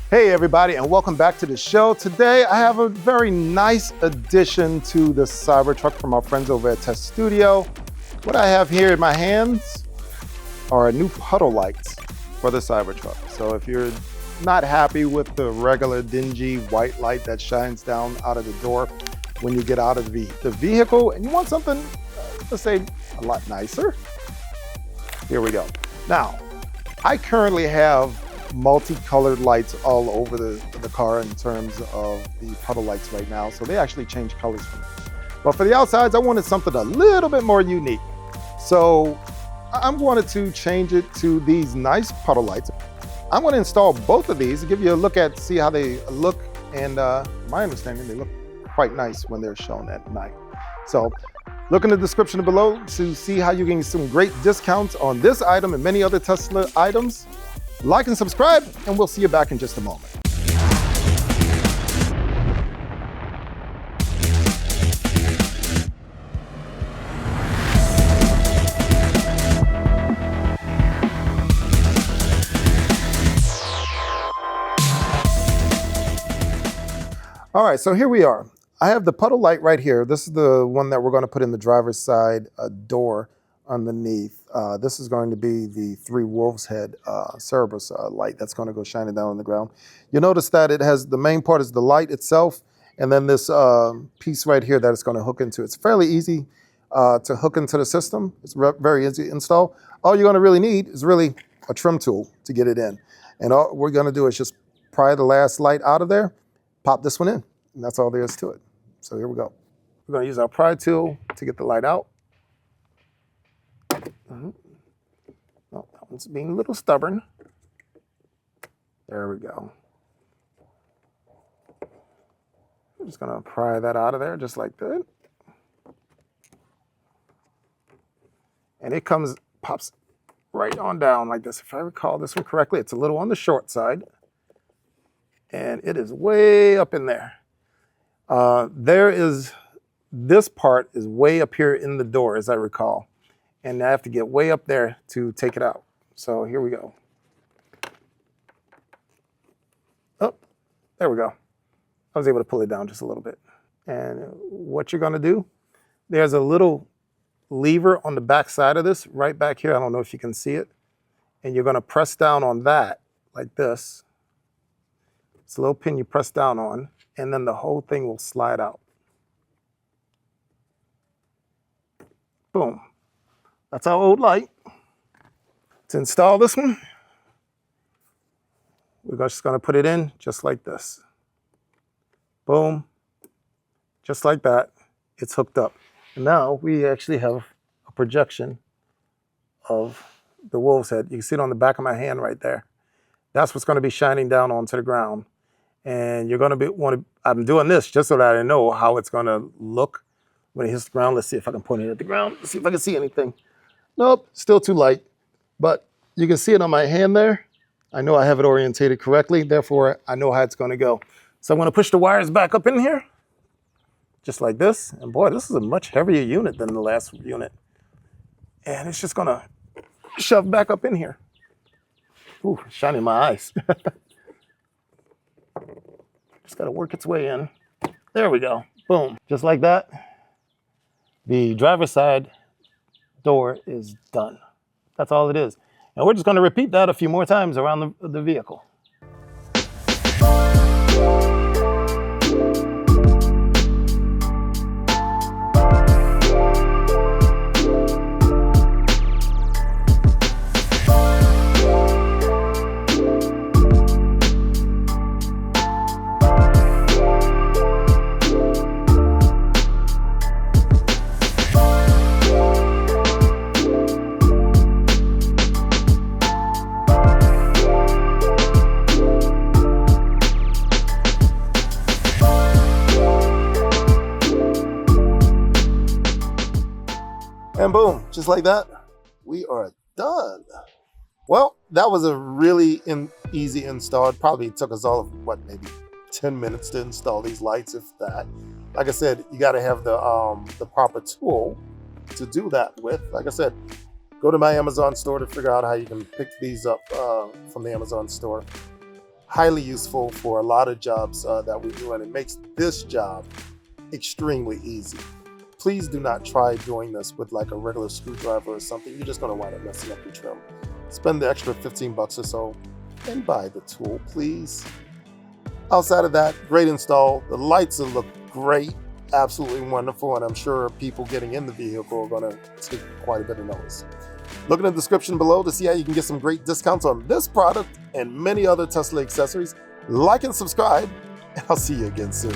Hey everybody, and welcome back to the show. Today I have a very nice addition to the Cybertruck from our friends over at Tesstudio. What I have here in my hands are new Puddle lights for the Cybertruck. So if you're not happy with the regular dingy white light that shines down out of the door when you get out of the vehicle and you want something, let's say, a lot nicer, here we go. Now, I currently have multicolored lights all over the car in terms of the Puddle lights right now, so they actually change colors for me. But for the outsides, I wanted something a little bit more unique. So I'm wanted to change it to these nice Puddle lights. I'm going to install both of these to give you a look at, see how they look, and my understanding, they look quite nice when they're shown at night. So look in the description below to see how you can get some great discounts on this item and many other Tesla items. Like and subscribe, and we'll see you back in just a moment. All right, so here we are. I have the Puddle light right here. This is the one that we're going to put in the driver's side door underneath. This is going to be the Three Wolves Head Cerberus light that's going to go shining down on the ground. You'll notice that it has, the main part is the light itself, and then this piece right here that it's going to hook into. It's fairly easy to hook into the system. It's very easy to install. All you're going to really need is really a trim tool to get it in. And all we're going to do is just pry the last light out of there, pop this one in, and that's all there is to it. So here we go. We're going to use our pry tool to get the light out. Oh, that one's being a little stubborn. There we go. I'm just going to pry that out of there just like that. And it pops right on down like this. If I recall this one correctly, it's a little on the short side. And it is way up in there. This part is way up here in the door, as I recall. And I have to get way up there to take it out. So here we go. Oh, there we go. I was able to pull it down just a little bit. And what you're gonna do, there's a little lever on the back side of this, right back here. I don't know if you can see it. And you're gonna press down on that, like this. It's a little pin you press down on, and then the whole thing will slide out. Boom. That's our old light. To install this one, we're just going to put it in just like this. Boom. Just like that. It's hooked up. And now we actually have a projection of the wolf's head. You can see it on the back of my hand right there. That's what's going to be shining down onto the ground. And you're going to I'm doing this just so that I know how it's going to look when it hits the ground. Let's see if I can point it at the ground. Let's see if I can see anything. Nope, still too light, but you can see it on my hand there. I know I have it orientated correctly, therefore I know how it's going to go. So I'm going to push the wires back up in here, just like this. And boy, this is a much heavier unit than the last unit. And it's just going to shove back up in here. Ooh, shining my eyes. Just got to work its way in. There we go. Boom. Just like that. The driver's side door is done. That's all it is. And we're just going to repeat that a few more times around the vehicle. And boom, just like that, we are done. Well, that was a really easy install. It probably took us all of, what, maybe 10 minutes to install these lights, if that. Like I said, you got to have the proper tool to do that with. Like I said, go to my Amazon store to figure out how you can pick these up from the Amazon store. highly useful for a lot of jobs that we do, and it makes this job extremely easy. Please do not try doing this with like a regular screwdriver or something. You're just going to wind up messing up your trim. Spend the extra 15 bucks or so and buy the tool, please. Outside of that, great install. The lights look great, absolutely wonderful, and I'm sure people getting in the vehicle are going to take quite a bit of notice. Look in the description below to see how you can get some great discounts on this product and many other Tesla accessories. Like and subscribe, and I'll see you again soon.